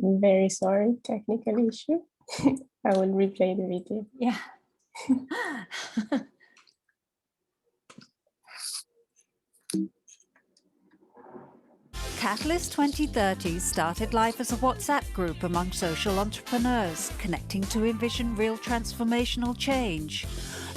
Very sorry, technical issue. I will replay the video. Yeah. Catalyst 2030 started life as a WhatsApp group among social entrepreneurs, connecting to envision real transformational change.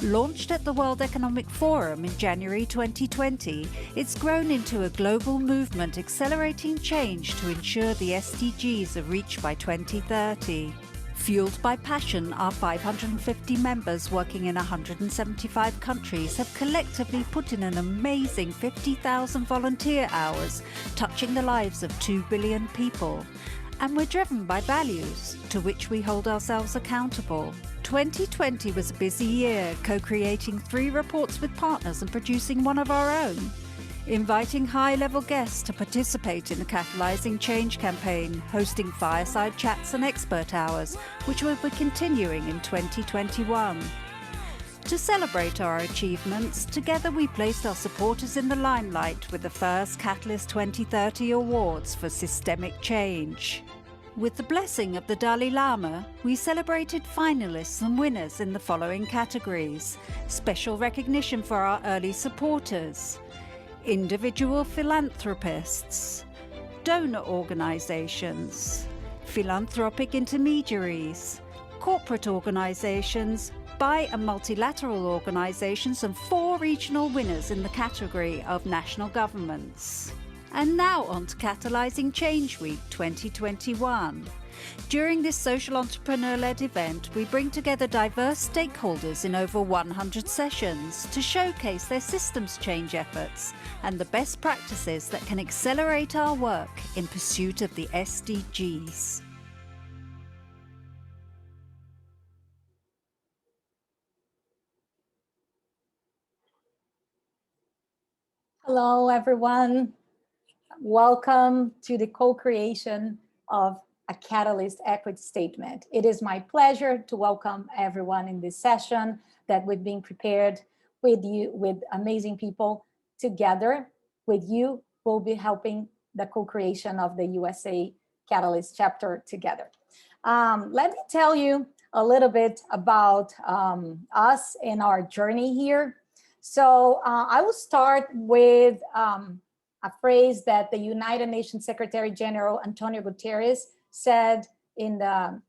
Launched at the World Economic Forum in January 2020, it's grown into a global movement accelerating change to ensure the SDGs are reached by 2030. Fueled by passion, our 550 members working in 175 countries have collectively put in an amazing 50,000 volunteer hours, touching the lives of 2 billion people. And we're driven by values, to which we hold ourselves accountable. 2020 was a busy year, co-creating 3 reports with partners and producing one of our own. Inviting high-level guests to participate in the Catalyzing Change campaign, hosting fireside chats and expert hours, which will be continuing in 2021. To celebrate our achievements, together we placed our supporters in the limelight with the first Catalyst 2030 Awards for Systemic Change. With the blessing of the Dalai Lama, we celebrated finalists and winners in the following categories: special recognition for our early supporters, individual philanthropists, donor organizations, philanthropic intermediaries, corporate organizations, bi- and multilateral organizations, and 4 regional winners in the category of national governments. And now on to Catalyzing Change Week 2021. During this social entrepreneur-led event, we bring together diverse stakeholders in over 100 sessions to showcase their systems change efforts and the best practices that can accelerate our work in pursuit of the SDGs. Hello, everyone. Welcome to the co-creation of a Catalyst Equity Statement. It is my pleasure to welcome everyone in this session that we've been prepared with you, with amazing people. Together with you, we'll be helping the co-creation of the USA Catalyst chapter together. Let me tell you a little bit about us and our journey here. So I will start with a phrase that the United Nations Secretary General Antonio Guterres said in the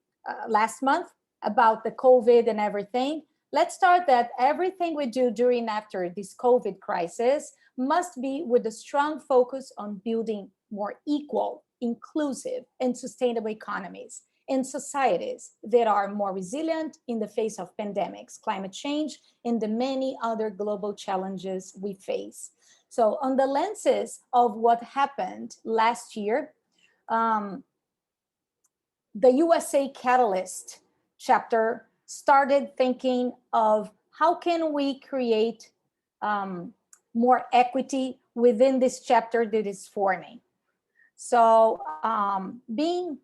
last month about the COVID and everything. Let's start that everything we do during and after this COVID crisis must be with a strong focus on building more equal, inclusive, and sustainable economies and societies that are more resilient in the face of pandemics, climate change, and the many other global challenges we face. So on the lenses of what happened last year, the USA Catalyst chapter started thinking of how can we create more equity within this chapter that is forming. So being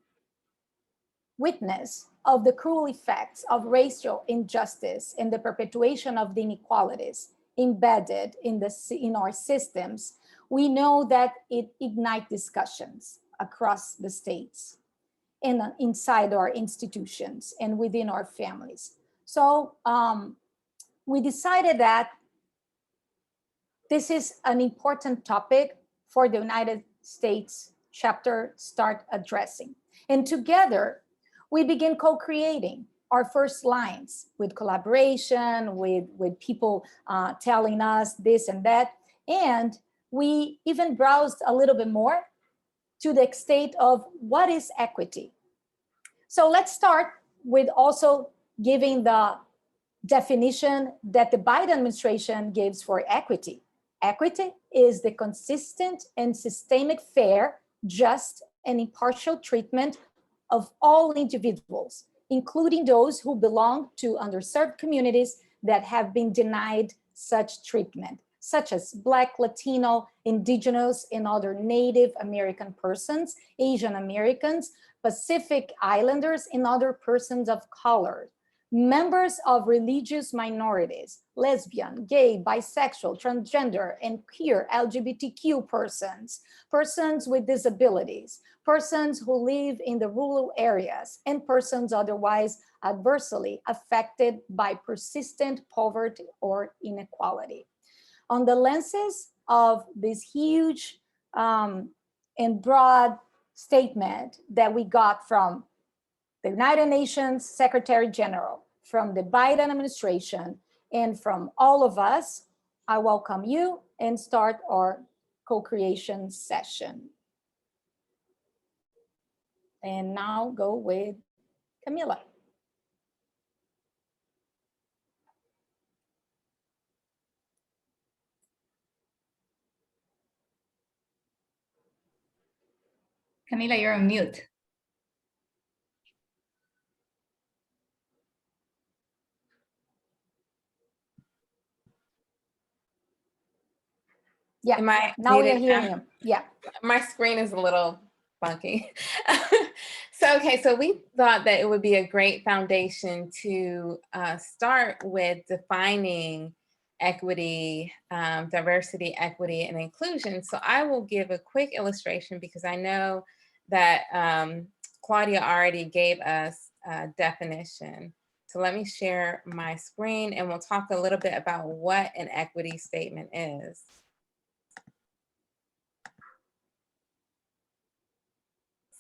witness of the cruel effects of racial injustice and the perpetuation of the inequalities embedded in our systems, we know that it ignites discussions across the states and inside our institutions and within our families. So we decided that this is an important topic for the United States chapter start addressing. And together, we begin co-creating our first lines with collaboration, with people telling us this and that. And we even browsed a little bit more to the extent of what is equity. So let's start with also giving the definition that the Biden administration gives for equity. Equity is the consistent and systemic, fair, just, and impartial treatment of all individuals, including those who belong to underserved communities that have been denied such treatment, such as Black, Latino, Indigenous, and other Native American persons, Asian Americans, Pacific Islanders, and other persons of color. members of religious minorities, lesbian, gay, bisexual, transgender, and queer LGBTQ persons, persons with disabilities, persons who live in the rural areas, and persons otherwise adversely affected by persistent poverty or inequality. On the lenses of this huge and broad statement that we got from the United Nations Secretary General, from the Biden administration, and from all of us, I welcome you and start our co-creation session. And now go with Kamilah. Kamilah, you're on mute. Yeah, now we're hearing him. Yeah. My screen is a little funky. So we thought that it would be a great foundation to start with defining equity, diversity, equity, and inclusion. So I will give a quick illustration because I know that Claudia already gave us a definition. So let me share my screen and we'll talk a little bit about what an equity statement is.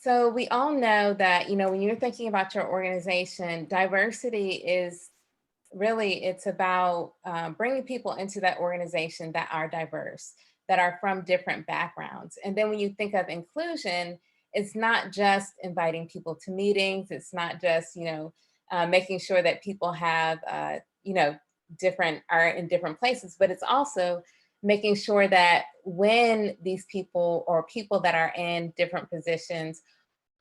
So we all know that, you know, when you're thinking about your organization, diversity is really, it's about bringing people into that organization that are diverse, that are from different backgrounds. And then when you think of inclusion, it's not just inviting people to meetings. It's not just, you know, making sure that people have, you know, are in different places, but it's also making sure that when these people or people that are in different positions,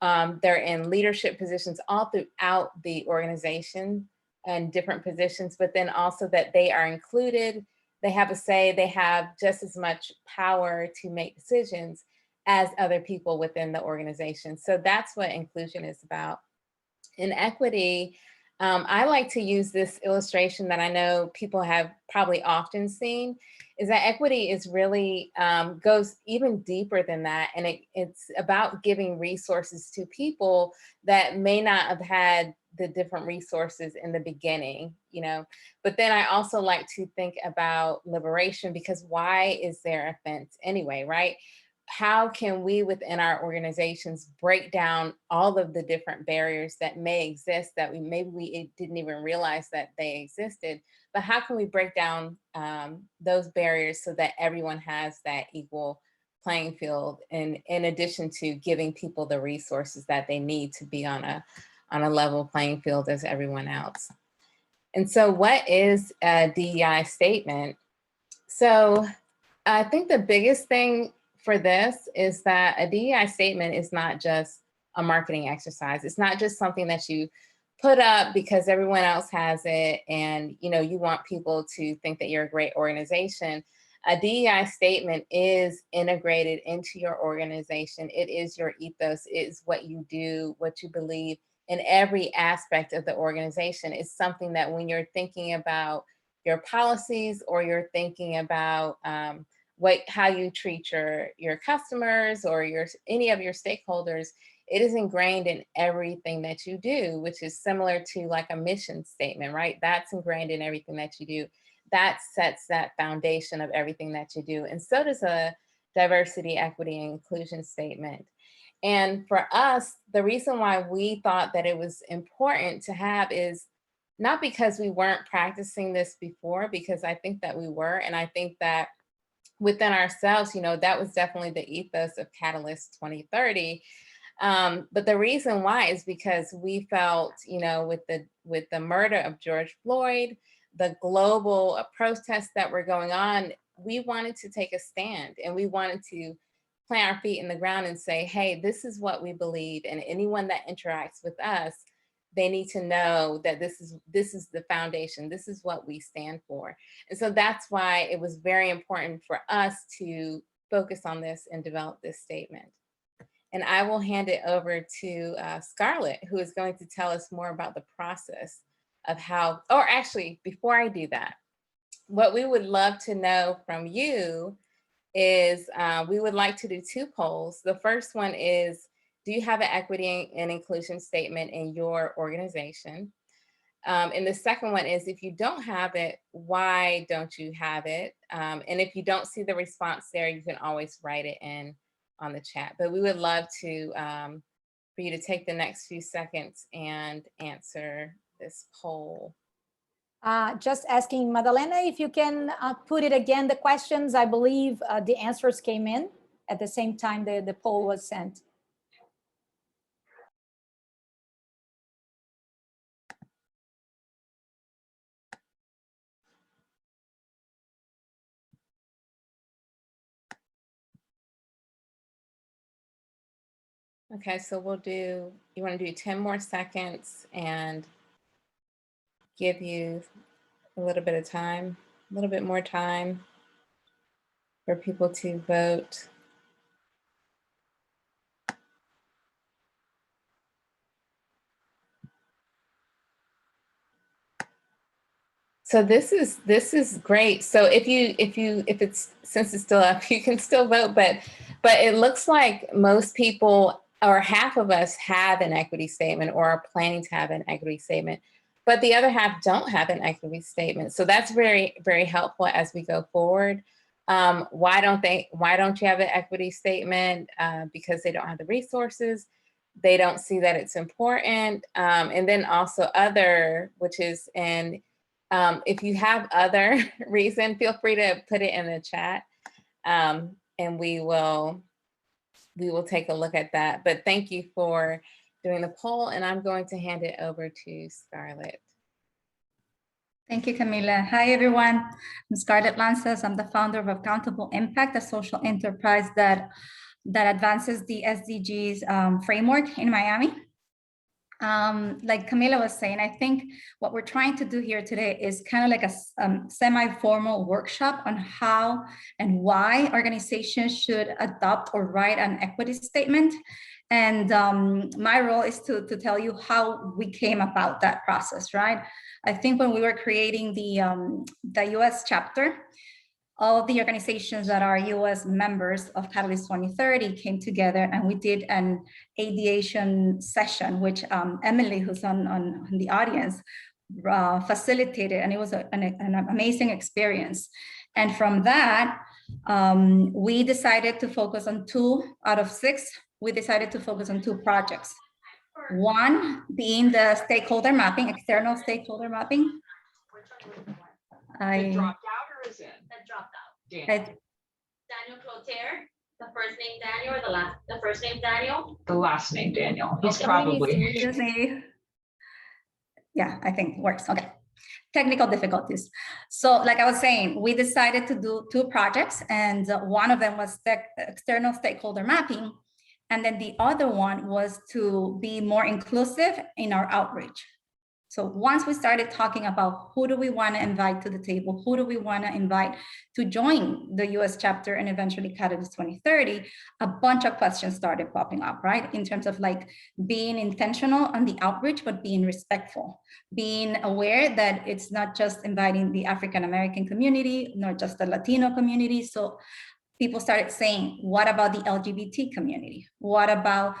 they're in leadership positions all throughout the organization and different positions, but then also that they are included, they have a say, they have just as much power to make decisions as other people within the organization. So that's what inclusion is about. In equity, I like to use this illustration that I know people have probably often seen, is that equity is really goes even deeper than that. And it's about giving resources to people that may not have had the different resources in the beginning, you know. But then I also like to think about liberation, because why is there offense anyway, right? How can we within our organizations break down all of the different barriers that may exist that we didn't even realize that they existed, but how can we break down those barriers so that everyone has that equal playing field, and in addition to giving people the resources that they need to be on a level playing field as everyone else. And so what is a DEI statement? So I think the biggest thing for this is that a DEI statement is not just a marketing exercise. It's not just something that you put up because everyone else has it and you know you want people to think that you're a great organization. A DEI statement is integrated into your organization. It is your ethos. It is what you do, what you believe in every aspect of the organization. It's something that when you're thinking about your policies or you're thinking about how you treat your customers or any of your stakeholders, it is ingrained in everything that you do, which is similar to like a mission statement, right? That's ingrained in everything that you do. That sets that foundation of everything that you do. And so does a diversity, equity, and inclusion statement. And for us, the reason why we thought that it was important to have is not because we weren't practicing this before, because I think that we were. And I think that within ourselves, you know, that was definitely the ethos of Catalyst 2030. But the reason why is because we felt, you know, with the murder of George Floyd, the global protests that were going on, we wanted to take a stand and we wanted to plant our feet in the ground and say, hey, this is what we believe. And anyone that interacts with us, they need to know that this is the foundation. This is what we stand for. And so that's why it was very important for us to focus on this and develop this statement. And I will hand it over to Scarlett, who is going to tell us more about the process of how, or actually, before I do that, what we would love to know from you is we would like to do 2 polls. The first one is, do you have an equity and inclusion statement in your organization? And the second one is, if you don't have it, why don't you have it? And if you don't see the response there, you can always write it in on the chat. But we would love to for you to take the next few seconds and answer this poll. Just asking Madalena if you can put it again, the questions. I believe the answers came in at the same time the poll was sent. Okay, so we'll do, you want to do 10 more seconds and give you a little bit of time, a little bit more time for people to vote. So this is great. So if it's, since it's still up, you can still vote, but it looks like most people, or half of us, have an equity statement or are planning to have an equity statement, but the other half don't have an equity statement. So that's very, very helpful as we go forward. Why don't you have an equity statement? Because they don't have the resources. They don't see that it's important. And then also other, which is in, if you have other reason, feel free to put it in the chat, and we will take a look at that. But thank you for doing the poll, and I'm going to hand it over to Scarlett. Thank you, Kamilah. Hi, everyone. I'm Scarlett Lanzas. I'm the founder of Accountable Impact, a social enterprise that advances the SDGs framework in Miami. Like Kamilah was saying, I think what we're trying to do here today is kind of like a semi-formal workshop on how and why organizations should adopt or write an equity statement. And my role is to tell you how we came about that process, right? I think when we were creating the US chapter, all of the organizations that are US members of Catalyst 2030 came together and we did an ideation session, which Emily, who's on the audience, facilitated, and it was an amazing experience. And from that, we decided to focus on 2 out of 6. We decided to focus on 2 projects. One being the stakeholder mapping, external stakeholder mapping. It dropped out or is in? That dropped out. Daniel Clotaire, the first name Daniel or the first name Daniel? The last name Daniel. He's Okay. probably. Yeah, I think it works. Okay. Technical difficulties. So like I was saying, we decided to do 2 projects, and one of them was external stakeholder mapping. And then the other one was to be more inclusive in our outreach. So once we started talking about who do we want to invite to the table, who do we want to invite to join the US chapter and eventually Catalyst 2030, a bunch of questions started popping up, right? In terms of like being intentional on the outreach, but being respectful, being aware that it's not just inviting the African-American community, nor just the Latino community. So people started saying, what about the LGBT community? What about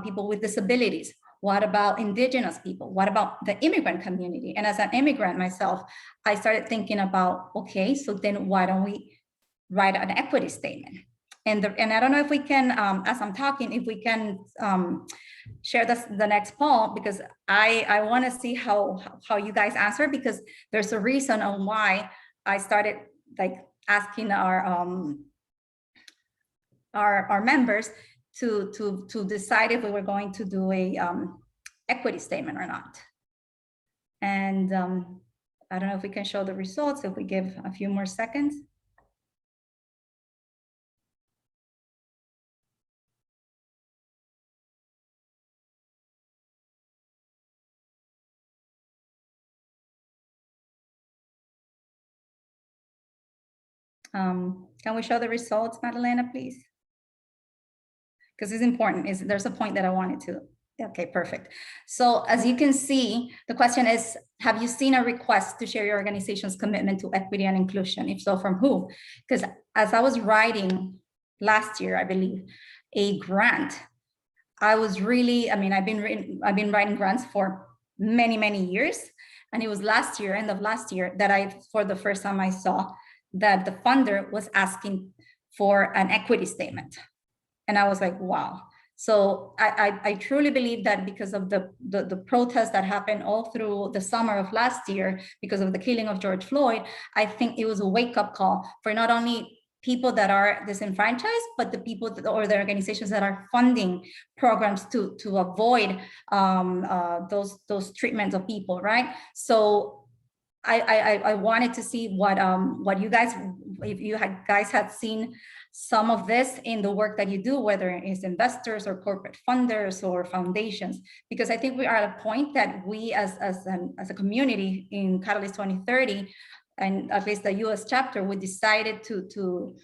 people with disabilities? What about indigenous people? What about the immigrant community? And as an immigrant myself, I started thinking about, okay, so then why don't we write an equity statement? And I don't know if we can, as I'm talking, if we can share the next poll, because I want to see how you guys answer, because there's a reason on why I started like asking our members to decide if we were going to do a equity statement or not. And I don't know if we can show the results if we give a few more seconds. Can we show the results, Madalena, please? Because it's important. There's a point that I wanted to Okay, perfect. So as you can see, the question is, have you seen a request to share your organization's commitment to equity and inclusion? If so, from who? Because as I was writing last year, I believe, a grant, I was really, I mean, I've been writing grants for many years. And it was last year, end of last year, that for the first time I saw that the funder was asking for an equity statement. And I was like, wow. So I truly believe that because of the protests that happened all through the summer of last year, because of the killing of George Floyd, I think it was a wake-up call for not only people that are disenfranchised, but the people or the organizations that are funding programs to avoid those treatments of people, right? So I wanted to see what you guys, if you guys had seen some of this in the work that you do, whether it's investors or corporate funders or foundations, because I think we are at a point that we as a community in Catalyst 2030, and at least the US chapter, we decided to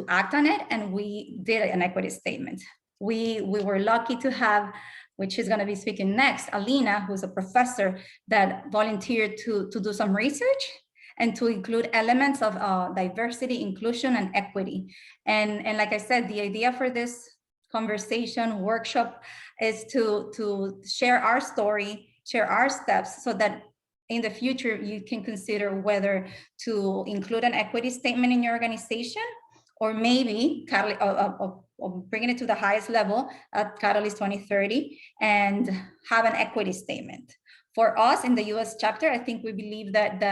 act on it, and we did an equity statement. We were lucky to have, which is going to be speaking next, Alina, who's a professor that volunteered to do some research and to include elements of diversity, inclusion, and equity. And like I said, the idea for this conversation workshop is to share our story, share our steps, so that in the future you can consider whether to include an equity statement in your organization, or maybe bringing it to the highest level at Catalyst 2030 and have an equity statement. For us in the US chapter, I think we believe that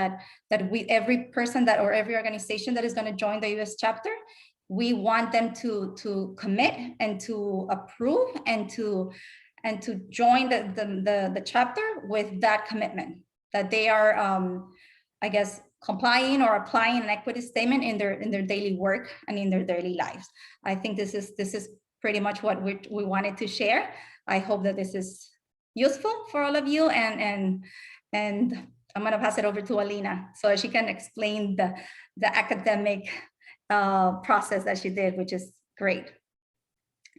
every person that, or every organization that is going to join the US chapter, we want them to commit and to approve and to join the chapter with that commitment, that they are, I guess, complying or applying an equity statement in their daily work and in their daily lives. I think this is pretty much what we wanted to share. I hope that this is useful for all of you, and I'm going to pass it over to Alina so she can explain the academic process that she did, which is great.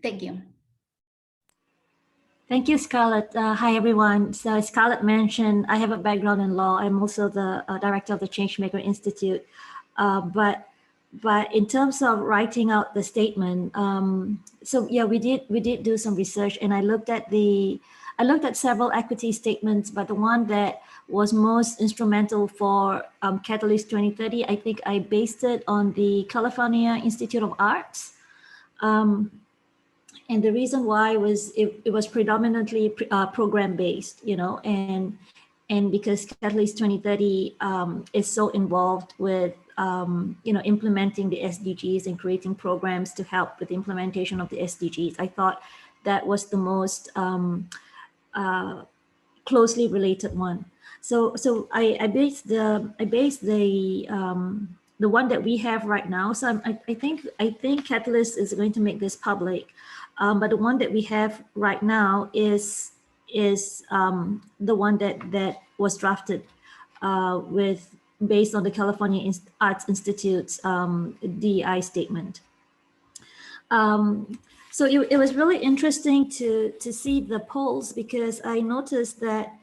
Thank you. Thank you, Scarlett. Hi, everyone. So as Scarlett mentioned, I have a background in law. I'm also the director of the Changemaker Institute. But in terms of writing out the statement, so yeah, we did do some research, and I looked at several equity statements, but the one that was most instrumental for Catalyst 2030, I think I based it on the California Institute of Arts. And the reason why was it was predominantly program-based, you know, and because Catalyst 2030 is so involved with, you know, implementing the SDGs and creating programs to help with the implementation of the SDGs. I thought that was the most closely related one. So I based the one that we have right now. So I think Catalyst is going to make this public. But the one that we have right now is the one that was drafted based on the California Arts Institute's DEI statement. So it was really interesting to see the polls, because I noticed that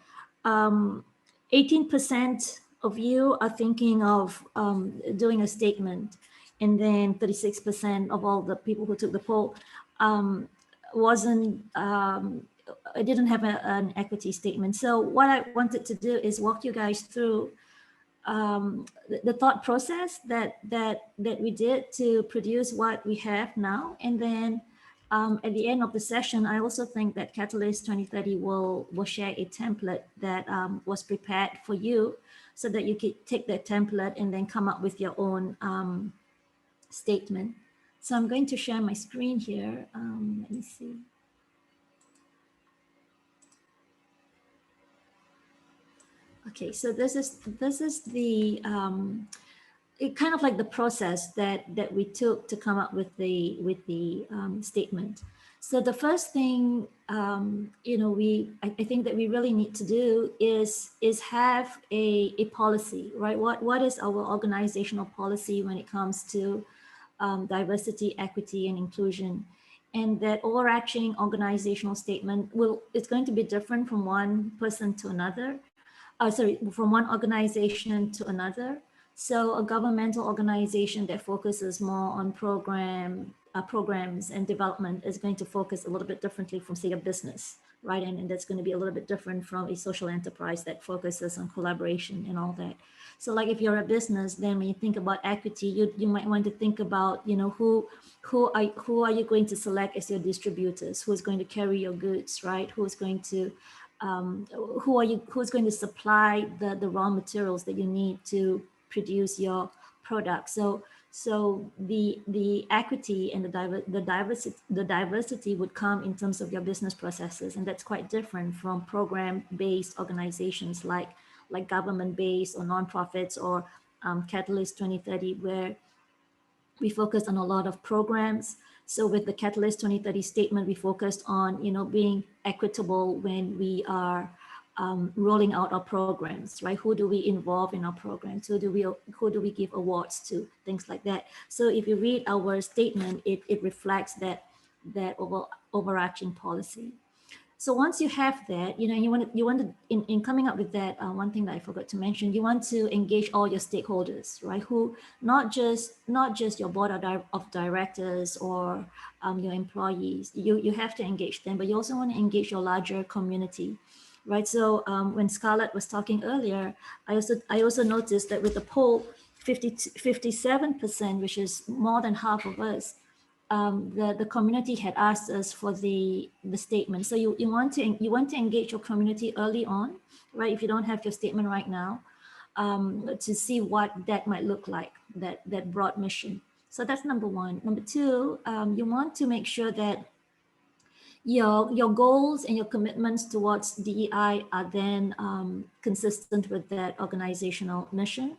18% of you are thinking of doing a statement, and then 36% of all the people who took the poll didn't have an equity statement. So what I wanted to do is walk you guys through the thought process that we did to produce what we have now, and then at the end of the session, I also think that Catalyst 2030 will share a template that was prepared for you, so that you could take that template and then come up with your own statement. So I'm going to share my screen here. Let me see. Okay, so this is the it kind of like the process that we took to come up with the statement. So the first thing, you know, I think that we really need to do is have a policy, right? What is our organizational policy when it comes to diversity, equity, and inclusion? and that overarching organizational statement it's going to be different from one person to another. From one organization to another. So a governmental organization that focuses more on programs and development is going to focus a little bit differently from, say, a business, right? And that's going to be a little bit different from a social enterprise that focuses on collaboration and all that. So like if you're a business, then when you think about equity, you might want to think about, you know, who are you going to select as your distributors? Who's going to carry your goods, right? Who's going to who's going to supply the raw materials that you need to produce your product? So the equity and the diversity would come in terms of your business processes, and that's quite different from program-based organizations like government-based or nonprofits or Catalyst 2030, where we focus on a lot of programs. So with the Catalyst 2030 statement, we focused on, you know, being equitable when we are rolling out our programs, right? Who do we involve in our programs? Who do we give awards to? Things like that. So if you read our statement, it reflects that overarching policy. So once you have that, you know, you want to in coming up with that, one thing that I forgot to mention, you want to engage all your stakeholders, right? Who not just your board of directors or your employees. You have to engage them, but you also want to engage your larger community, right? So when Scarlett was talking earlier, I also noticed that with the poll, 57%, which is more than half of us, the community had asked us for the statement. So you want to engage your community early on, right? If you don't have your statement right now, to see what that might look like, that broad mission. So that's number one. Number two, you want to make sure that your goals and your commitments towards DEI are then consistent with that organizational mission.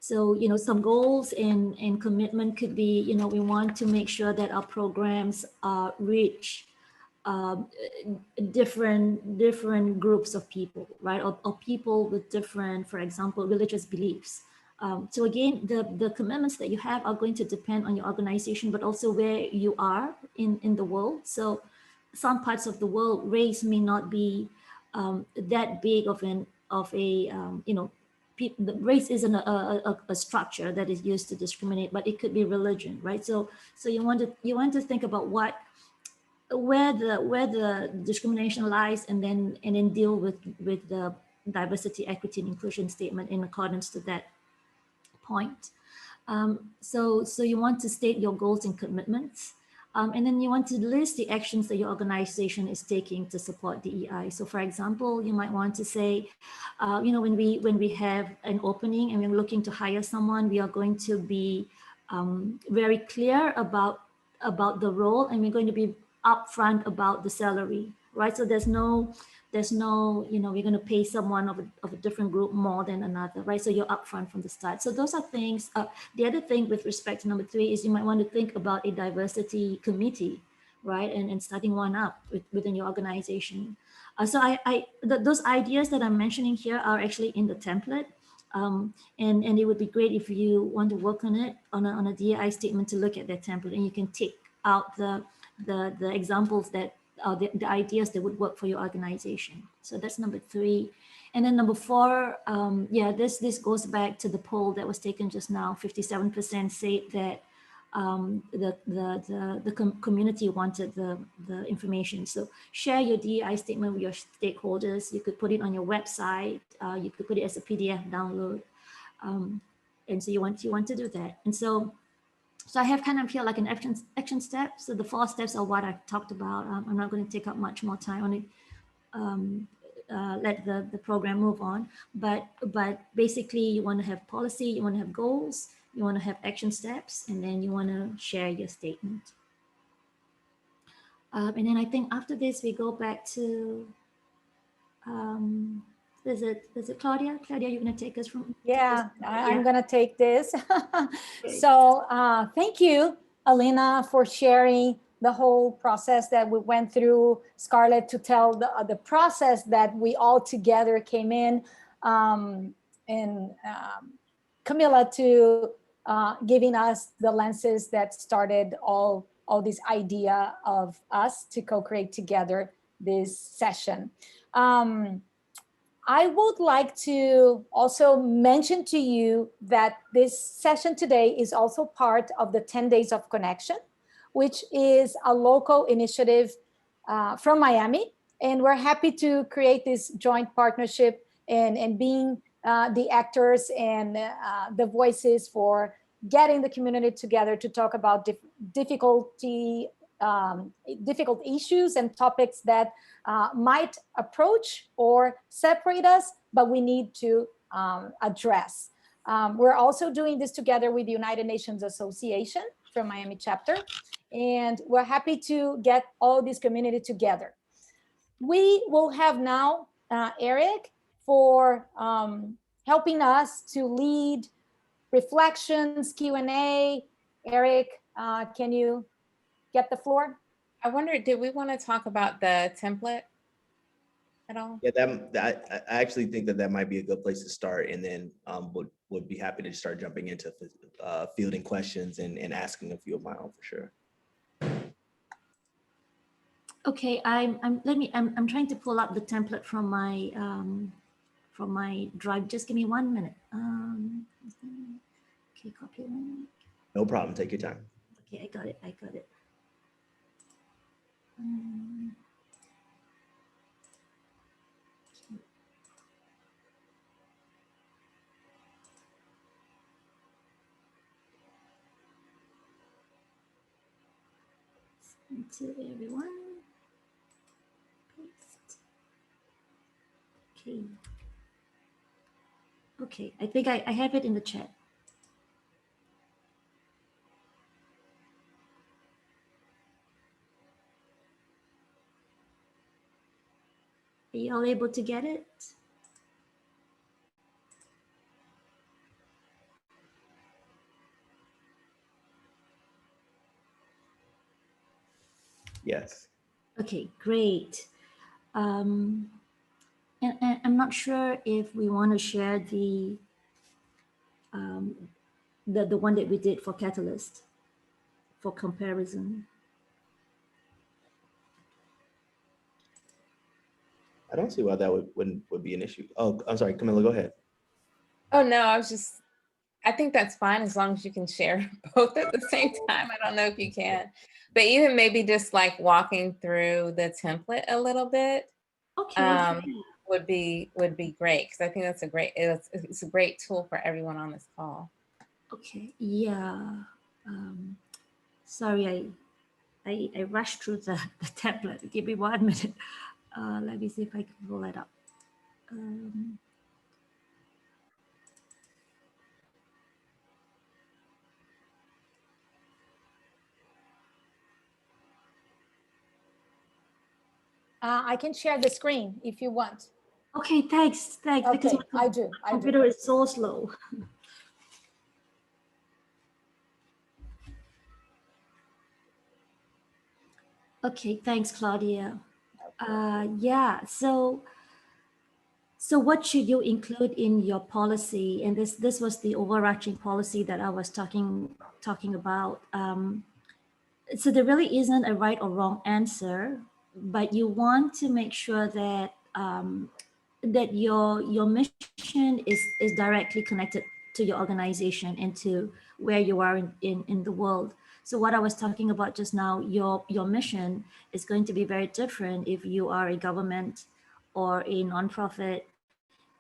So, you know, some goals and commitment could be, you know, we want to make sure that our programs reach different groups of people, right? Or people with different, for example, religious beliefs. So again, the commitments that you have are going to depend on your organization, but also where you are in the world. So some parts of the world, race may not be that big of a you know, the race isn't a structure that is used to discriminate, but it could be religion, right? So you want to think about where the discrimination lies, and then deal with the diversity, equity, and inclusion statement in accordance to that point. So you want to state your goals and commitments. And then you want to list the actions that your organization is taking to support DEI. So for example, you might want to say, you know, when we have an opening and we're looking to hire someone, we are going to be very clear about the role, and we're going to be upfront about the salary, right? So there's no, you know, we're going to pay someone of a different group more than another, right? So you're upfront from the start. So those are things. The other thing with respect to number 3 is you might want to think about a diversity committee, right? And starting one up within your organization. So those ideas that I'm mentioning here are actually in the template. And it would be great if you want to work on it on a DEI statement to look at that template, and you can take out the examples that the ideas that would work for your organization. So that's number 3. And then number 4, yeah, this goes back to the poll that was taken just now. 57% say that the community wanted the information. So share your DEI statement with your stakeholders. You could put it on your website. You could put it as a PDF download. And so you want to do that. And so I have kind of here like an action step. So the 4 steps are what I've talked about. I'm not going to take up much more time on it. Let the program move on. But basically, you want to have policy, you want to have goals, you want to have action steps, and then you want to share your statement. And then I think after this, we go back to, is it Claudia? Claudia, you're going to take us from? Yeah, I'm going to take this. So thank you, Alina, for sharing the whole process that we went through, Scarlett, to tell the process that we all together came in, and Kamilah to giving us the lenses that started all all this idea of us to co-create together this session. I would like to also mention to you that this session today is also part of the 10 Days of Connection, which is a local initiative from Miami. And we're happy to create this joint partnership and being the actors and the voices for getting the community together to talk about difficult issues and topics that might approach or separate us, but we need to address. We're also doing this together with the United Nations Association from Miami chapter, and we're happy to get all this community together. We will have now Erick for helping us to lead reflections, Q&A. Erick, can you get the floor? I wonder, did we want to talk about the template at all? Yeah, I actually think that might be a good place to start, and then would be happy to start jumping into fielding questions and asking a few of my own for sure. Okay, I'm trying to pull up the template from my drive. Just give me 1 minute. Okay, copy link. No problem. Take your time. Okay, I got it. Send to everyone. Paste. Okay. Okay, I think I have it in the chat. Are you all able to get it? Yes. Okay, great. And I'm not sure if we want to share the one that we did for Catalyst for comparison. I don't see why that would be an issue. Oh, I'm sorry, Kamilah, go ahead. Oh no, I think that's fine as long as you can share both at the same time. I don't know if you can, but even maybe just like walking through the template a little bit. Okay. Would be great, because I think that's it's a great tool for everyone on this call. Okay, yeah. Sorry, I rushed through the template. Give me 1 minute. Let me see if I can pull it up. I can share the screen if you want. Okay, thanks. Okay, because my computer is so slow. Okay, thanks, Claudia. Yeah, so what should you include in your policy? And this was the overarching policy that I was talking about. So there really isn't a right or wrong answer, but you want to make sure that that your mission is directly connected to your organization and to where you are in the world. So what I was talking about just now, your mission is going to be very different if you are a government or a nonprofit,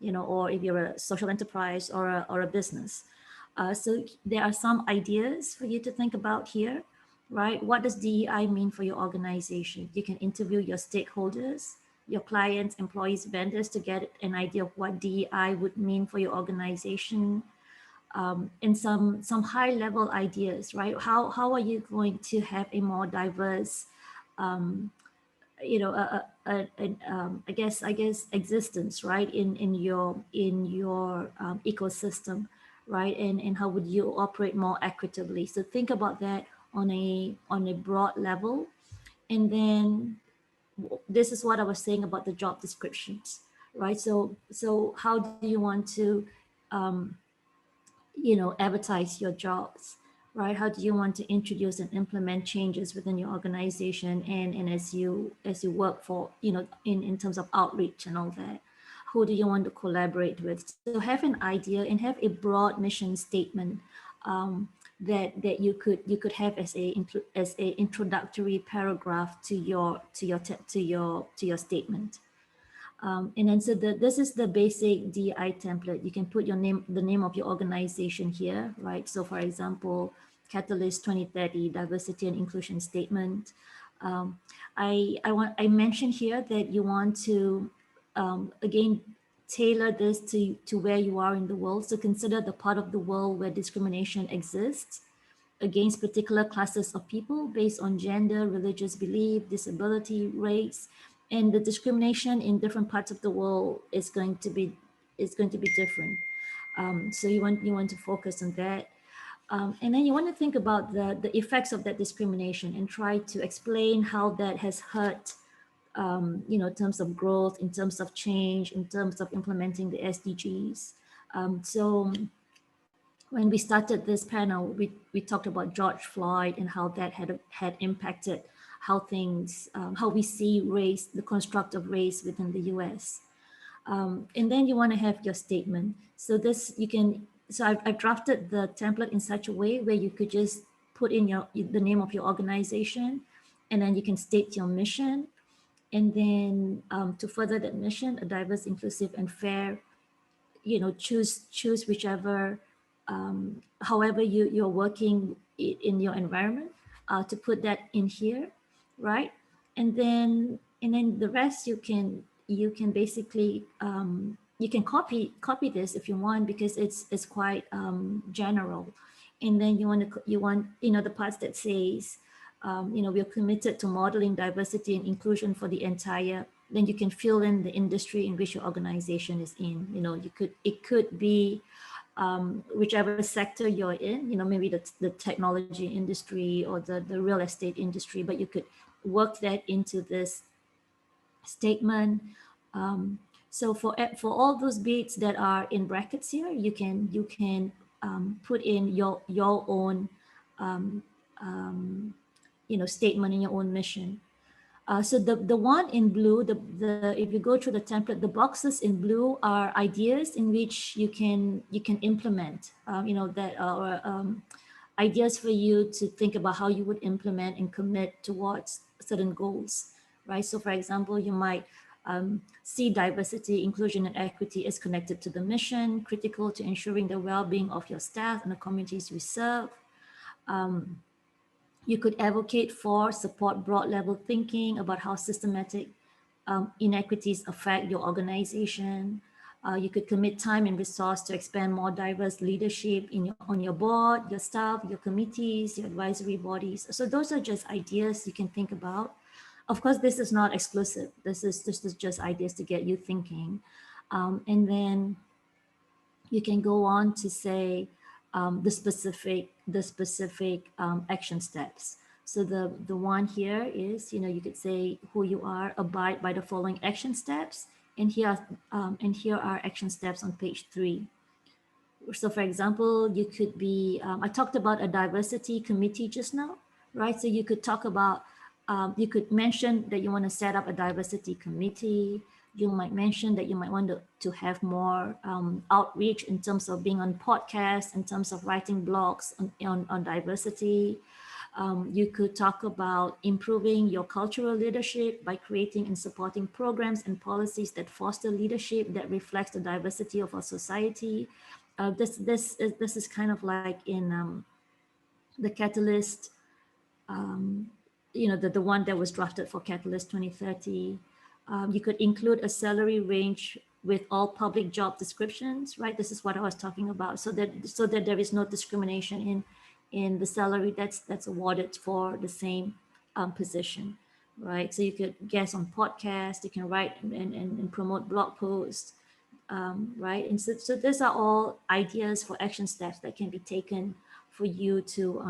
or if you're a social enterprise or a business. So there are some ideas for you to think about here, right? What does DEI mean for your organization? You can interview your stakeholders, your clients, employees, vendors to get an idea of what DEI would mean for your organization. And some high level ideas, right? How are you going to have a more diverse, I guess existence, right? In your ecosystem, right? And how would you operate more equitably? So think about that on a broad level. And then this is what I was saying about the job descriptions, right? So how do you want to advertise your jobs, right? How do you want to introduce and implement changes within your organization, and as you work for, in terms of outreach and all that? Who do you want to collaborate with? So have an idea and have a broad mission statement that you could have as a introductory paragraph to your statement. And then so this is the basic DI template. You can put the name of your organization here, right? So for example, Catalyst 2030 Diversity and Inclusion Statement. I mentioned here that you want to again tailor this to where you are in the world. So consider the part of the world where discrimination exists against particular classes of people based on gender, religious belief, disability, race, and the discrimination in different parts of the world is going to be different. So you want to focus on that. And then you want to think about the effects of that discrimination and try to explain how that has hurt, in terms of growth, in terms of change, in terms of implementing the SDGs. So when we started this panel, we talked about George Floyd and how that had impacted how things, how we see race, the construct of race within the US. And then you want to have your statement. So I've drafted the template in such a way where you could just put in the name of your organization, and then you can state your mission. And then to further that mission, a diverse, inclusive, and fair, choose whichever, however you're working in your environment, to put that in here, right? And then the rest you can basically, you can copy this if you want, because it's quite general. And then you want the parts that says, we're committed to modeling diversity and inclusion for the entire, then you can fill in the industry in which your organization is in. It could be whichever sector you're in, maybe the technology industry or the real estate industry, but you could work that into this statement. So for all those bits that are in brackets here, you can put in your own statement in your own mission. So the one in blue, if you go through the template, the boxes in blue are ideas in which you can implement, that are ideas for you to think about how you would implement and commit towards certain goals, right? So for example, you might see diversity, inclusion, and equity as connected to the mission, critical to ensuring the well-being of your staff and the communities we serve. You could advocate for, support broad level thinking about how systematic inequities affect your organization. You could commit time and resource to expand more diverse leadership on your board, your staff, your committees, your advisory bodies. So those are just ideas you can think about. Of course, this is not exclusive. This is just ideas to get you thinking. And then you can go on to say the specific action steps. So the one here is, you could say who you are, abide by the following action steps, and here are action steps on page 3. So for example, you could be, I talked about a diversity committee just now, right? So you could talk about, you could mention that you want to set up a diversity committee. You might mention that you might want to have more outreach in terms of being on podcasts, in terms of writing blogs on diversity. You could talk about improving your cultural leadership by creating and supporting programs and policies that foster leadership that reflects the diversity of our society. This is kind of like in the Catalyst, the one that was drafted for Catalyst 2030. You could include a salary range with all public job descriptions, right? This is what I was talking about, so that there is no discrimination in the salary that's awarded for the same position, right? So you could guest on podcasts, you can write and promote blog posts, right? And so these are all ideas for action steps that can be taken for you to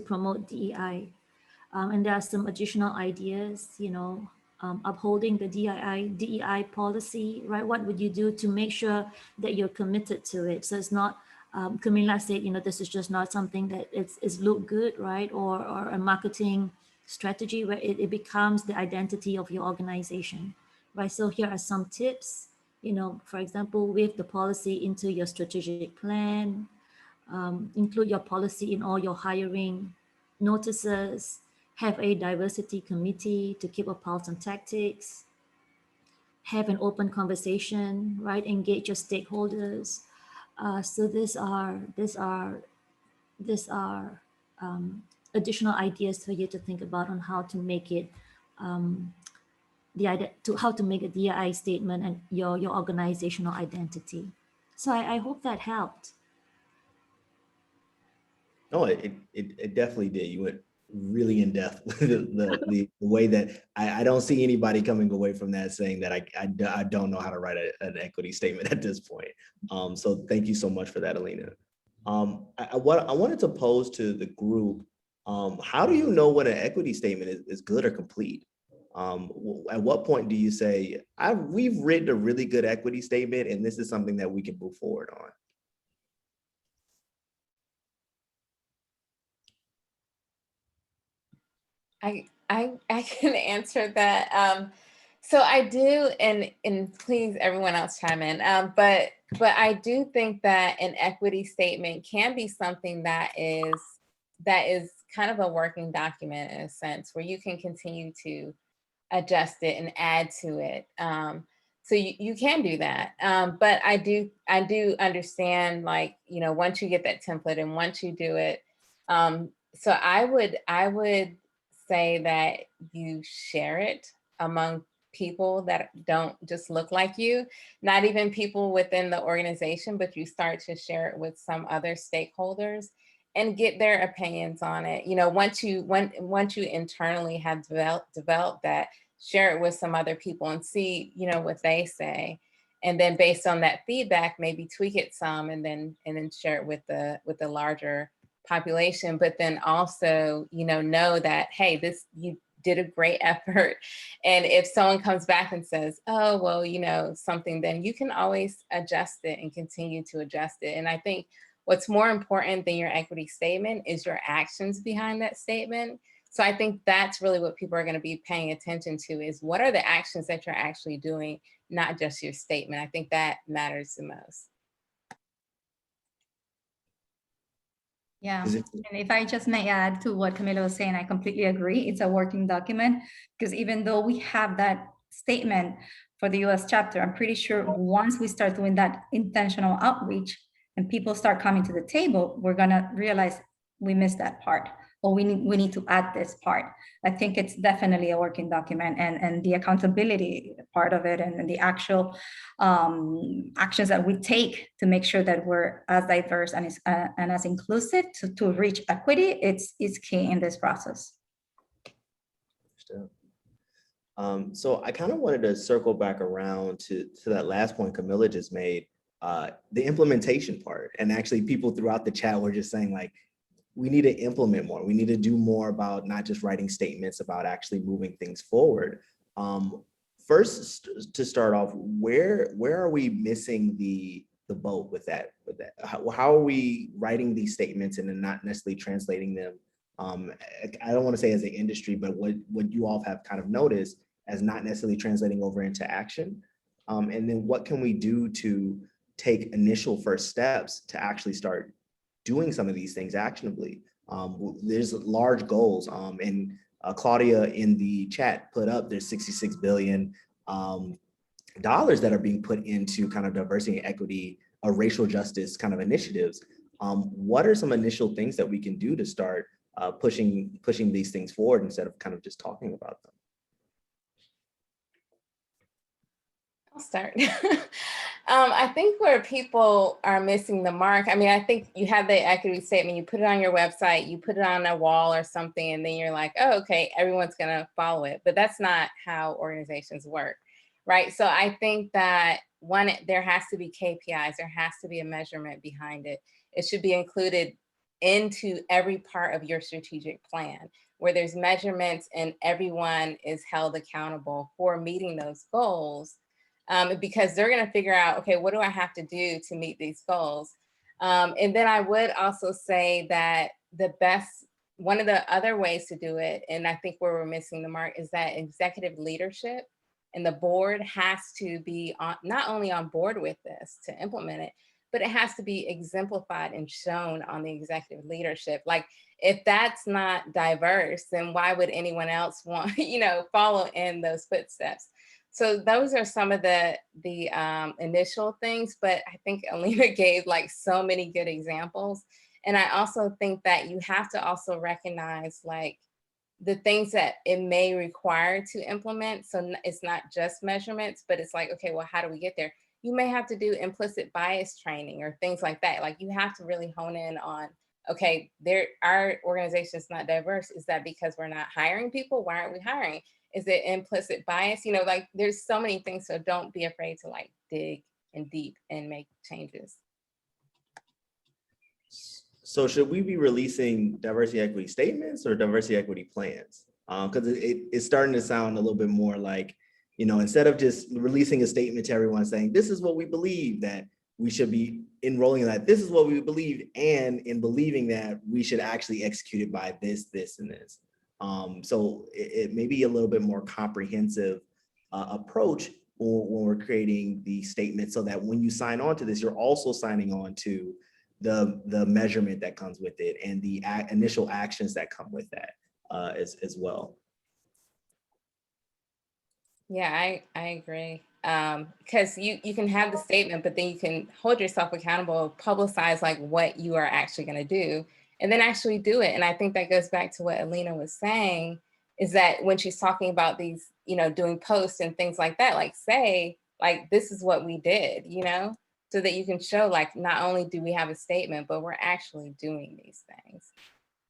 promote DEI. And there are some additional ideas, upholding the DEI policy, right? What would you do to make sure that you're committed to it? So it's not Kamilah said, this is just not something that is look good, right? Or a marketing strategy where it becomes the identity of your organization, right? So here are some tips, for example, weave the policy into your strategic plan, include your policy in all your hiring notices, have a diversity committee to keep a pulse on tactics, have an open conversation, right? Engage your stakeholders. So these are additional ideas for you to think about on how to make it how to make a DEI statement and your organizational identity. So I hope that helped. No, it definitely did. You went really in depth with the way that I don't see anybody coming away from that saying that I don't know how to write an equity statement at this point. So thank you so much for that, Alina. What I wanted to pose to the group, how do you know when an equity statement is good or complete? At what point do you say, we've written a really good equity statement and this is something that we can move forward on? I can answer that. So I do, and please everyone else chime in. But I do think that an equity statement can be something that is kind of a working document in a sense, where you can continue to adjust it and add to it. So you can do that. But I do understand, like, once you get that template and once you do it, so I would say that you share it among people that don't just look like you, not even people within the organization, but you start to share it with some other stakeholders and get their opinions on it. Once you internally have developed that, share it with some other people and see, what they say. And then based on that feedback, maybe tweak it some and then share it with the larger population. But then also, know that, hey, you did a great effort. And if someone comes back and says, oh, well, something, then you can always adjust it and continue to adjust it. And I think what's more important than your equity statement is your actions behind that statement. So I think that's really what people are going to be paying attention to, is what are the actions that you're actually doing, not just your statement. I think that matters the most. Yeah, and if I just may add to what Kamilah was saying, I completely agree. It's a working document, because even though we have that statement for the US chapter, I'm pretty sure once we start doing that intentional outreach and people start coming to the table, we're gonna realize we missed that part, or we need to add this part. I think it's definitely a working document, and the accountability part of it and the actual actions that we take to make sure that we're as diverse and as inclusive to reach equity, it's key in this process. So I kind of wanted to circle back around to that last point Kamilah just made, the implementation part. And actually people throughout the chat were just saying, like, we need to implement more. We need to do more about not just writing statements, about actually moving things forward. First, to start off, where are we missing the boat with that? How are we writing these statements and then not necessarily translating them? I don't want to say as an industry, but what you all have kind of noticed as not necessarily translating over into action. And then what can we do to take initial first steps to actually start doing some of these things actionably? There's large goals, and Claudia in the chat put up there's $66 billion that are being put into kind of diversity and equity or racial justice kind of initiatives. What are some initial things that we can do to start pushing these things forward instead of kind of just talking about them? I'll start. I think where people are missing the mark, I mean, I think you have the equity statement, you put it on your website, you put it on a wall or something, and then you're like, oh, okay, everyone's going to follow it. But that's not how organizations work, right? So I think that one, there has to be KPIs, there has to be a measurement behind it. It should be included into every part of your strategic plan, where there's measurements and everyone is held accountable for meeting those goals. Because they're going to figure out, okay, what do I have to do to meet these goals? And then I would also say that one of the other ways to do it, and I think where we're missing the mark, is that executive leadership and the board has to be not only on board with this to implement it, but it has to be exemplified and shown on the executive leadership. Like, if that's not diverse, then why would anyone else want, follow in those footsteps? So those are some of the initial things, but I think Alina gave like so many good examples. And I also think that you have to also recognize like the things that it may require to implement. So it's not just measurements, but it's like, okay, well, how do we get there? You may have to do implicit bias training or things like that. Like, you have to really hone in on, okay, our organization is not diverse. Is that because we're not hiring people? Why aren't we hiring? Is it implicit bias? Like, there's so many things. So don't be afraid to like dig in deep and make changes. So should we be releasing diversity equity statements or diversity equity plans? Because it's starting to sound a little bit more like, instead of just releasing a statement to everyone saying, this is what we believe, that we should be enrolling in that. This is what we believe. And in believing that, we should actually execute it by this, this, and this. So it may be a little bit more comprehensive approach when we're creating the statement, so that when you sign on to this, you're also signing on to the measurement that comes with it and the initial actions that come with that as well. Yeah, I agree. Because you can have the statement, but then you can hold yourself accountable, publicize like what you are actually going to do, and then actually do it. And I think that goes back to what Alina was saying, is that when she's talking about these, doing posts and things like that, like say, like, this is what we did, so that you can show like, not only do we have a statement, but we're actually doing these things.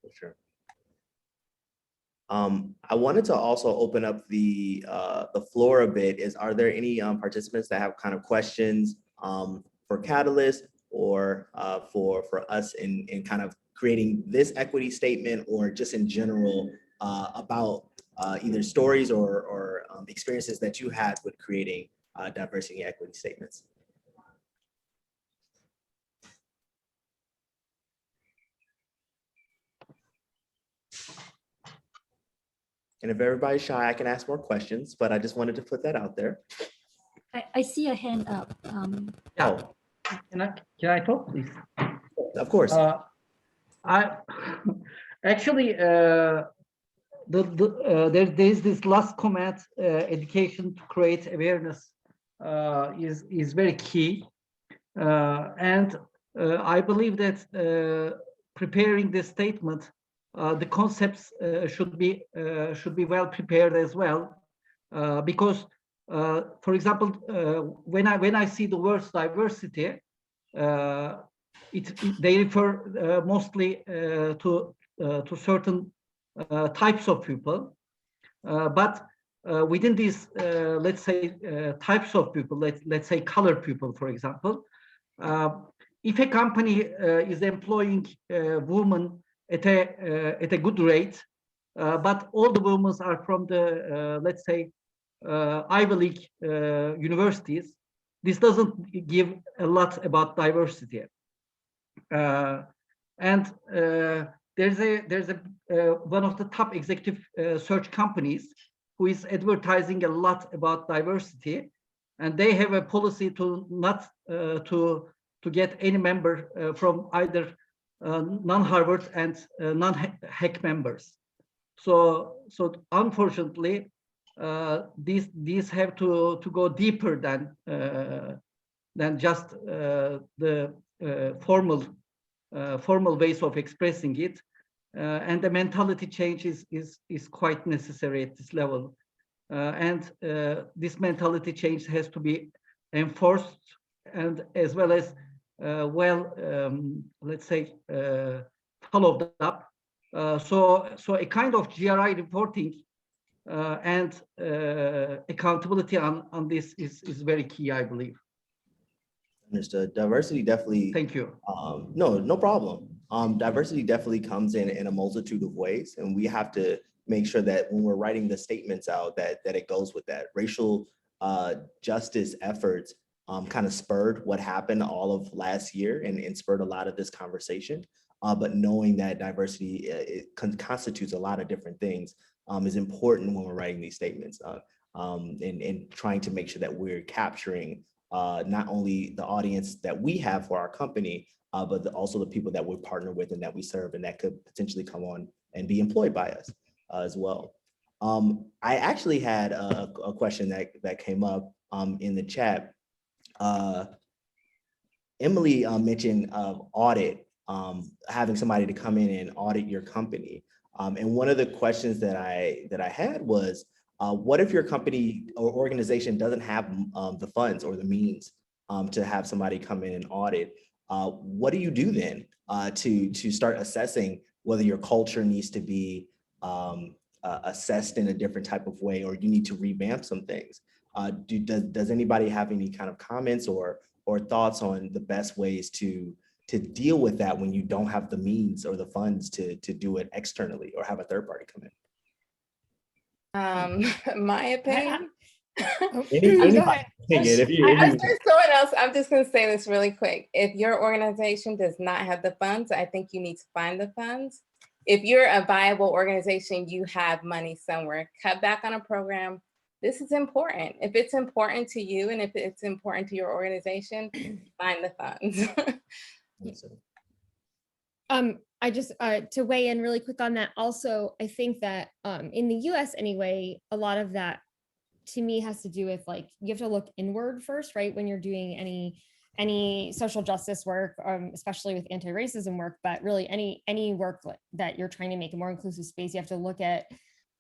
For sure. I wanted to also open up the floor a bit. Are there any participants that have kind of questions for Catalyst or for us in kind of creating this equity statement, or just in general about either stories or experiences that you had with creating diversity and equity statements? And if everybody's shy, I can ask more questions, but I just wanted to put that out there. I see a hand up. Yeah. Can I talk, please? Of course. I actually there is this last comment. Education to create awareness is very key, and I believe that preparing this statement, the concepts should be well prepared as well, because for example, when I see the words diversity, they refer mostly to certain types of people, but within these let's say types of people, let's say colored people, for example, if a company is employing women at a good rate, but all the women are from the let's say Ivy League universities, this doesn't give a lot about diversity. And there's a one of the top executive search companies who is advertising a lot about diversity, and they have a policy to not to get any member from either non-Harvard and non-HEC members. So unfortunately, these have to go deeper than just the formal ways of expressing it, and the mentality change is quite necessary at this level, and this mentality change has to be enforced, and as well as let's say followed up. So a kind of GRI reporting and accountability on this is very key, I believe. Understood. Diversity definitely. Thank you. No problem. Diversity definitely comes in a multitude of ways, and we have to make sure that when we're writing the statements out, that it goes with that. Racial justice efforts kind of spurred what happened all of last year and spurred a lot of this conversation. But knowing that diversity constitutes a lot of different things is important when we're writing these statements and trying to make sure that we're capturing not only the audience that we have for our company, but also the people that we partner with and that we serve and that could potentially come on and be employed by us as well. I actually had a question that came up in the chat. Emily mentioned audit, having somebody to come in and audit your company. And one of the questions that I had was, what if your company or organization doesn't have the funds or the means to have somebody come in and audit? What do you do then to start assessing whether your culture needs to be assessed in a different type of way, or you need to revamp some things? Does anybody have any kind of comments or thoughts on the best ways to deal with that when you don't have the means or the funds to do it externally or have a third party come in? My opinion. Anybody opinion, if you someone else, I'm just going to say this really quick. If your organization does not have the funds, I think you need to find the funds. If you're a viable organization, you have money somewhere. Cut back on a program. This is important. If it's important to you and if it's important to your organization, find the funds. I just to weigh in really quick on that. Also, I think that in the US anyway, a lot of that to me has to do with like, you have to look inward first, right? When you're doing any social justice work, especially with anti-racism work, but really any work that you're trying to make a more inclusive space, you have to look at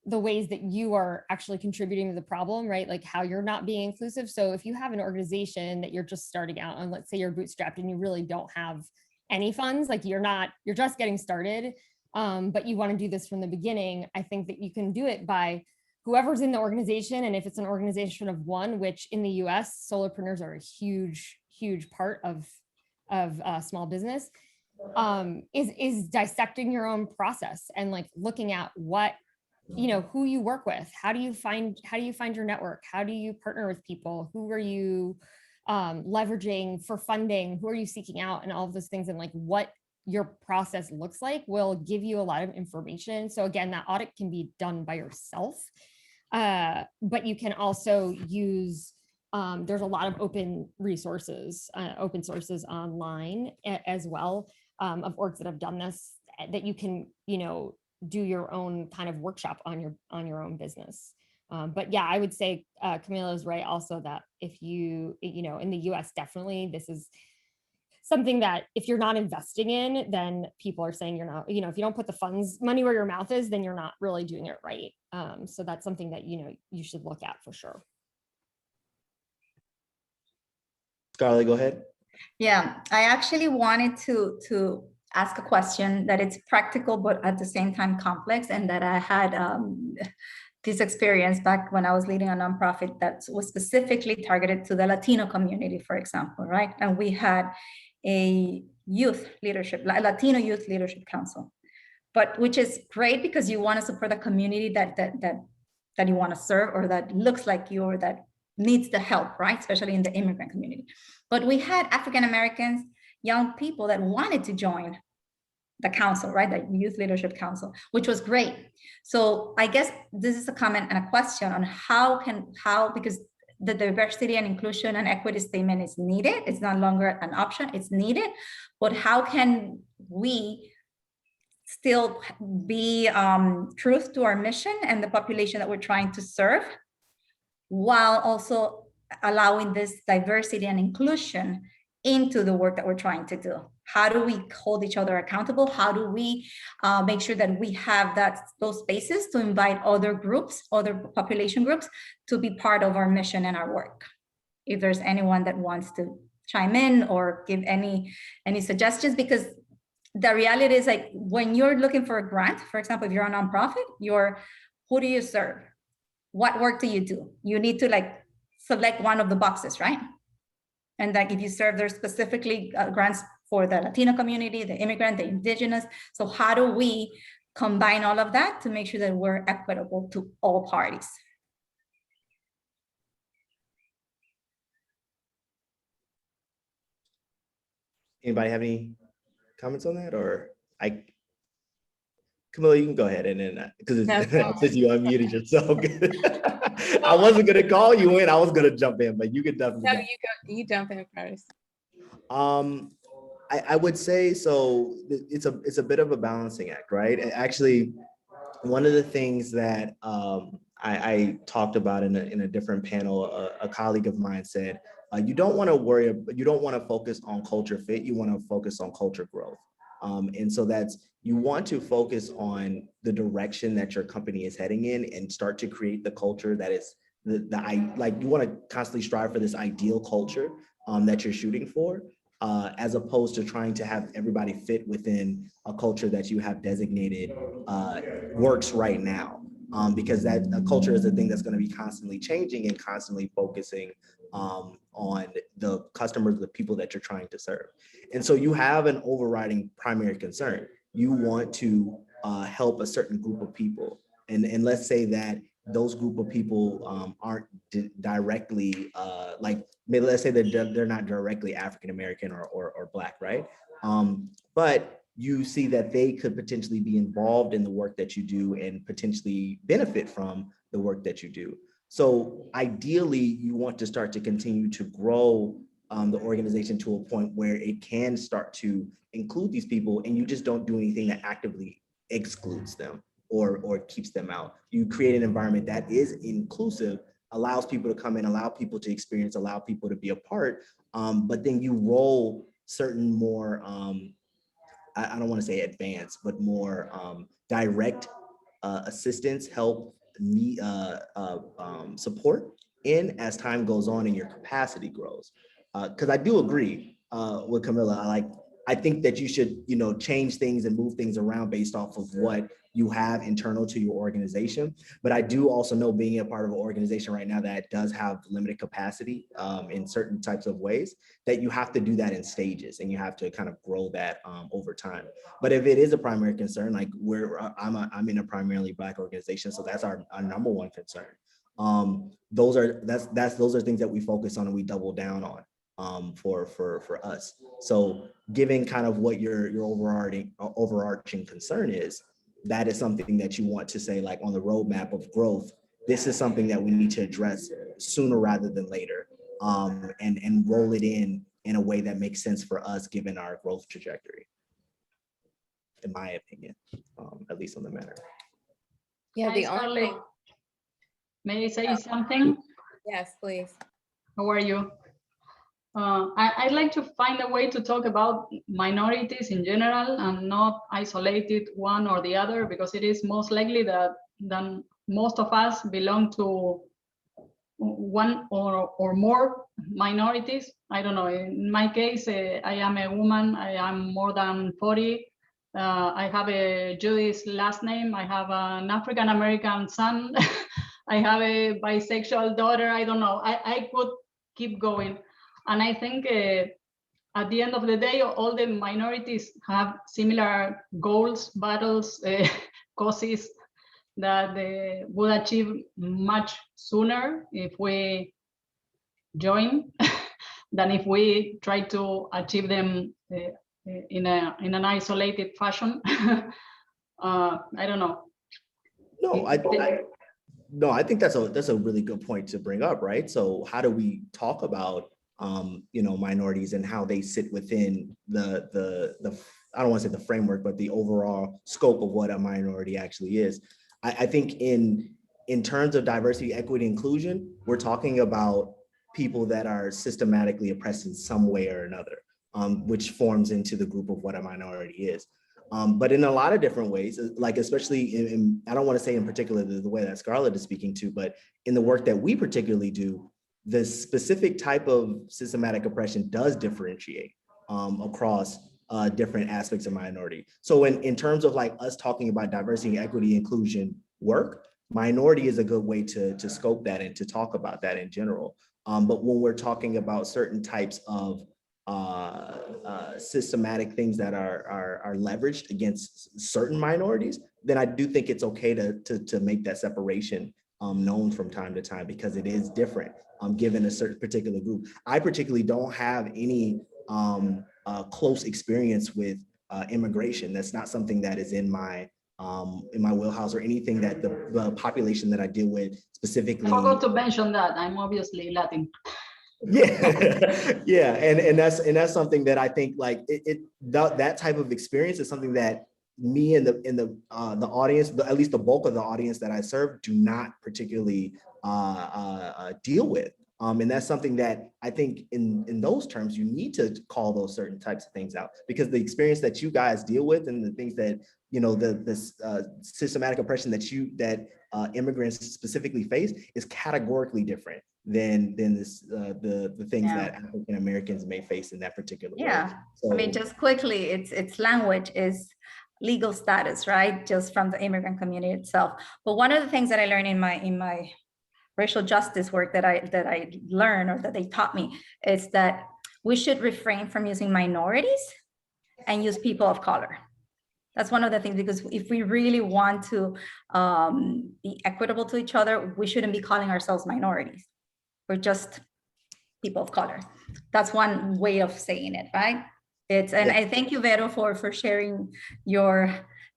the ways that you are actually contributing to the problem, right? Like how you're not being inclusive. So if you have an organization that you're just starting out on, let's say you're bootstrapped and you really don't have any funds, like you're just getting started, but you want to do this from the beginning, I think that you can do it by whoever's in the organization. And if it's an organization of one, which in the US, solopreneurs are a huge part of small business, is dissecting your own process and like looking at what, who you work with, how do you find your network, how do you partner with people, who are you leveraging for funding, who are you seeking out, and all of those things, and like what your process looks like will give you a lot of information. So again, that audit can be done by yourself, but you can also use, there's a lot of open resources, open sources online as well, of orgs that have done this, that you can, do your own kind of workshop on your own business. But yeah, I would say Kamilah is right also that if you, in the US, definitely this is something that if you're not investing in, then people are saying you're not, if you don't put the money where your mouth is, then you're not really doing it right. So that's something that, you should look at for sure. Scarlett, go ahead. Yeah, I actually wanted to ask a question that it's practical, but at the same time complex, and that I had this experience back when I was leading a nonprofit that was specifically targeted to the Latino community, for example, right? And we had a Latino Youth Leadership Council, but which is great because you want to support the community that you want to serve, or that looks like you, or that needs the help, right? Especially in the immigrant community. But we had African Americans, young people that wanted to join the council, right? The Youth Leadership Council, which was great. So I guess this is a comment and a question on how, because the diversity and inclusion and equity statement is needed. It's no longer an option, it's needed. But how can we still be truth to our mission and the population that we're trying to serve, while also allowing this diversity and inclusion into the work that we're trying to do? How do we hold each other accountable? How do we make sure that we have those spaces to invite other groups, other population groups, to be part of our mission and our work? If there's anyone that wants to chime in or give any suggestions, because the reality is, like, when you're looking for a grant, for example, if you're a nonprofit, who do you serve? What work do you do? You need to select one of the boxes, right? And like if you serve, there's specifically grants for the Latino community, the immigrant, the indigenous. So how do we combine all of that to make sure that we're equitable to all parties? Anybody have any comments on that, or Kamilah, you can go ahead and then because since you unmuted yourself, I wasn't gonna call you in. I was gonna jump in, but you could definitely. No, you jump in first. I would say so. It's a bit of a balancing act, right? Actually, one of the things that I talked about in a different panel, a colleague of mine said, you don't want to focus on culture fit. You want to focus on culture growth. And so you want to focus on the direction that your company is heading in and start to create the culture that is you want to constantly strive for this ideal culture that you're shooting for, as opposed to trying to have everybody fit within a culture that you have designated works right now. Because that culture is a thing that's going to be constantly changing and constantly focusing on the customers, the people that you're trying to serve. And so you have an overriding primary concern. You want to help a certain group of people. And let's say that those group of people aren't directly, let's say that they're not directly African-American or Black, right? But you see that they could potentially be involved in the work that you do and potentially benefit from the work that you do. So ideally, you want to start to continue to grow the organization to a point where it can start to include these people, and you just don't do anything that actively excludes them or keeps them out. You create an environment that is inclusive, allows people to come in, allow people to experience, allow people to be a part, but then you roll certain more, I don't want to say advanced, but more direct assistance, help, support in as time goes on and your capacity grows. Because I do agree with Kamilah. I think that you should, change things and move things around based off of what you have internal to your organization. But I do also know, being a part of an organization right now that does have limited capacity in certain types of ways, that you have to do that in stages and you have to kind of grow that over time. But if it is a primary concern, like I'm in a primarily Black organization, so that's our number one concern. Those are things that we focus on and we double down on for us. So given kind of what your overarching concern is, that is something that you want to say, like, on the roadmap of growth, this is something that we need to address sooner rather than later, and roll it in a way that makes sense for us given our growth trajectory, in my opinion, at least on the matter. Yeah, the only. May I say something? Yes, please. How are you? I'd like to find a way to talk about minorities in general and not isolated one or the other, because it is most likely that most of us belong to one or more minorities. I don't know. In my case, I am a woman. I am more than 40. I have a Jewish last name. I have an African-American son. I have a bisexual daughter. I don't know. I could keep going. And I think at the end of the day, all the minorities have similar goals, battles, causes that they would achieve much sooner if we join than if we try to achieve them in an isolated fashion. I don't know. No, I think that's a really good point to bring up, right? So how do we talk about minorities and how they sit within the I don't want to say the framework, but the overall scope of what a minority actually is? I think in terms of diversity, equity, inclusion, we're talking about people that are systematically oppressed in some way or another, which forms into the group of what a minority is. But in a lot of different ways, like especially in I don't want to say in particular the way that Scarlett is speaking to, but in the work that we particularly do, the specific type of systematic oppression does differentiate across different aspects of minority. So in terms of like us talking about diversity, equity, inclusion work, minority is a good way to scope that and to talk about that in general. But when we're talking about certain types of systematic things that are leveraged against certain minorities, then I do think it's okay to make that separation known from time to time, because it is different given a certain particular group. I particularly don't have any close experience with immigration. That's not something that is in my wheelhouse or anything that the population that I deal with specifically. I forgot to mention that I'm obviously Latin. Yeah, yeah, and that's something that I think like that type of experience is something that me and the audience, at least the bulk of the audience that I serve, do not particularly deal with. And that's something that I think in those terms, you need to call those certain types of things out, because the experience that you guys deal with and the things that, you know, this systematic oppression that immigrants specifically face is categorically different than the things that African Americans may face in that particular way. So, I mean, just quickly, it's language is legal status, right? Just from the immigrant community itself. But one of the things that I learned in my racial justice work that I learned, or that they taught me, is that we should refrain from using minorities and use people of color. That's one of the things, because if we really want to be equitable to each other, we shouldn't be calling ourselves minorities. We're just people of color. That's one way of saying it, right? I thank you, Vero, for sharing your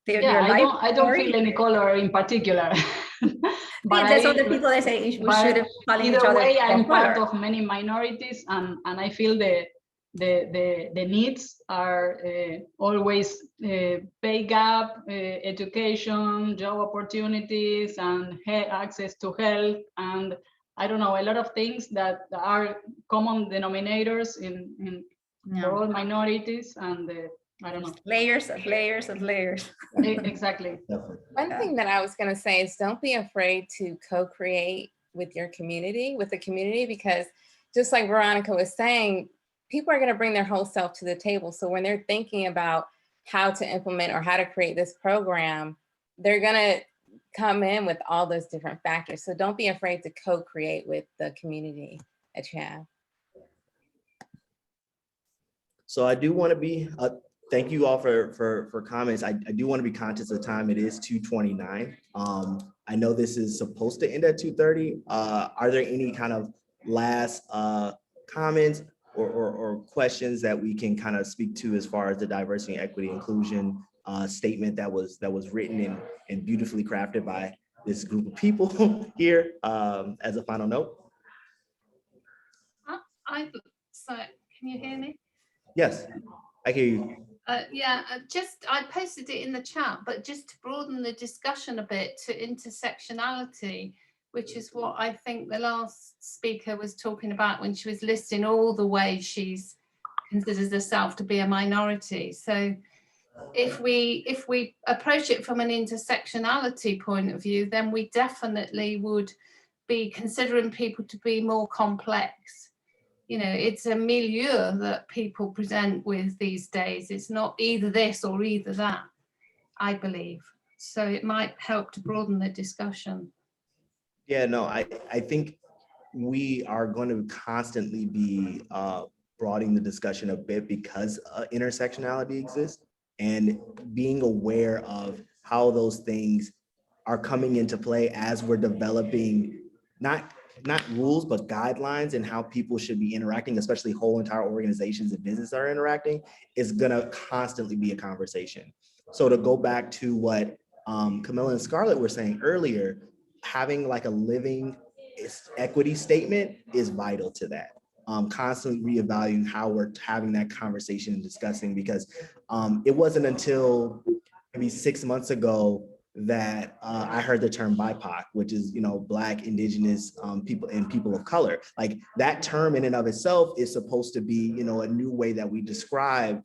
life. I don't feel any color in particular. But there's other people that say we shouldn't be calling each other. Either way, I'm part of many minorities, and I feel the needs are always pay gap, education, job opportunities, and access to health, and I don't know, a lot of things that are common denominators in for all minorities, and I don't know. Layers of layers of layers. Exactly. One thing that I was going to say is don't be afraid to co-create with your community, because just like Veronica was saying, people are going to bring their whole self to the table. So when they're thinking about how to implement or how to create this program, they're going to come in with all those different factors. So don't be afraid to co-create with the community that you have. So I do want to be, thank you all for comments. I do want to be conscious of time. It is 2:29. I know this is supposed to end at 2:30. Are there any kind of last comments or questions that we can kind of speak to as far as the diversity, equity, inclusion statement that was written and beautifully crafted by this group of people here as a final note? So can you hear me? Yes, I hear you. I posted it in the chat, but just to broaden the discussion a bit to intersectionality, which is what I think the last speaker was talking about when she was listing all the ways she's considers herself to be a minority. So if we approach it from an intersectionality point of view, then we definitely would be considering people to be more complex. You know, it's a milieu that people present with these days. It's not either this or either that, I believe. So it might help to broaden the discussion. Yeah, no, I think we are going to constantly be broadening the discussion a bit because intersectionality exists, and being aware of how those things are coming into play as we're developing not rules, but guidelines and how people should be interacting, especially whole entire organizations and businesses are interacting, is gonna constantly be a conversation. So to go back to what Kamilah and Scarlett were saying earlier, having like a living equity statement is vital to that. Constantly reevaluating how we're having that conversation and discussing, because it wasn't until maybe 6 months ago that I heard the term BIPOC, which is, you know, Black, Indigenous people and people of color. Like that term in and of itself is supposed to be, you know, a new way that we describe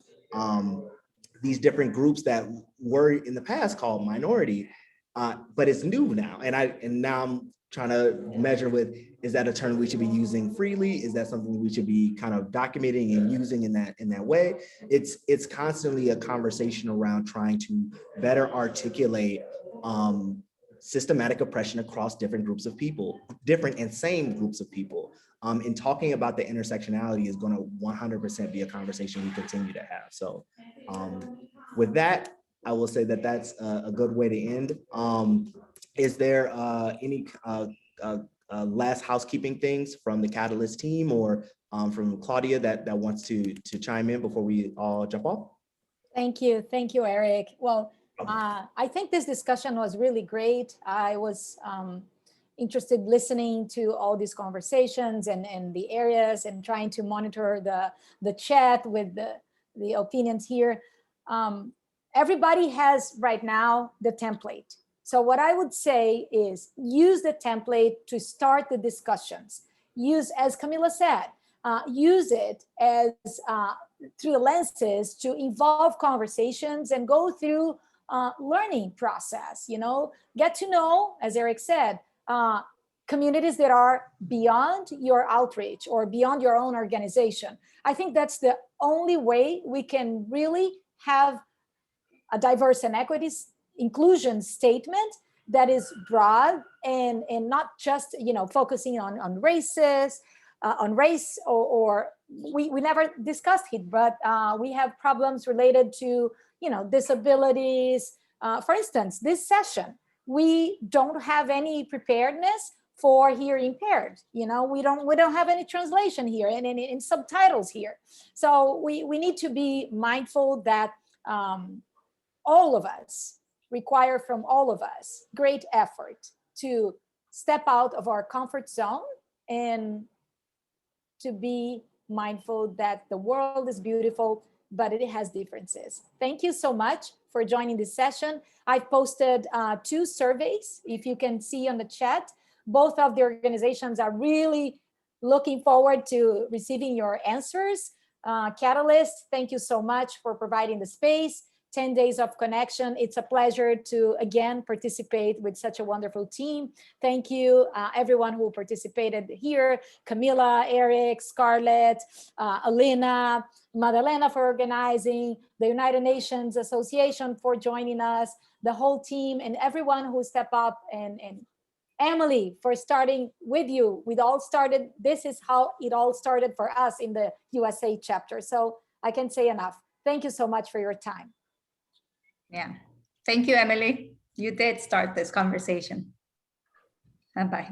these different groups that were in the past called minority, but it's new now. And now I'm trying to measure with, is that a term we should be using freely? Is that something we should be kind of documenting and using in that way? It's constantly a conversation around trying to better articulate systematic oppression across different groups of people, different and same groups of people. And talking about the intersectionality is going to 100% be a conversation we continue to have. So with that, I will say that that's a good way to end. Is there any last housekeeping things from the Catalyst team or from Claudia that wants to chime in before we all jump off? Thank you, Eric. Well, I think this discussion was really great. I was interested listening to all these conversations and the areas and trying to monitor the chat with the opinions here. Everybody has right now the template. So what I would say is use the template to start the discussions. Use, as Kamilah said, use it as through the lenses to evolve conversations and go through learning process, get to know, as Erick said, communities that are beyond your outreach or beyond your own organization. I think that's the only way we can really have a diverse and equities inclusion statement that is broad and not just focusing on races, on race or we never discussed it, but we have problems related to disabilities. For instance, this session, we don't have any preparedness for hearing impaired. We don't have any translation here and in subtitles here. So we need to be mindful that all of us require from all of us great effort to step out of our comfort zone and to be mindful that the world is beautiful, but it has differences. Thank you so much for joining this session. I've posted 2 surveys, if you can see on the chat. Both of the organizations are really looking forward to receiving your answers. Catalyst, thank you so much for providing the space. 10 days of connection. It's a pleasure to again participate with such a wonderful team. Thank you everyone who participated here, Kamilah, Erick, Scarlett, Alina, Madalena for organizing, the United Nations Association for joining us, the whole team and everyone who stepped up and Emily for starting with you. This is how it all started for us in the USA chapter. So I can say enough. Thank you so much for your time. Yeah. Thank you, Emily. You did start this conversation. Bye-bye.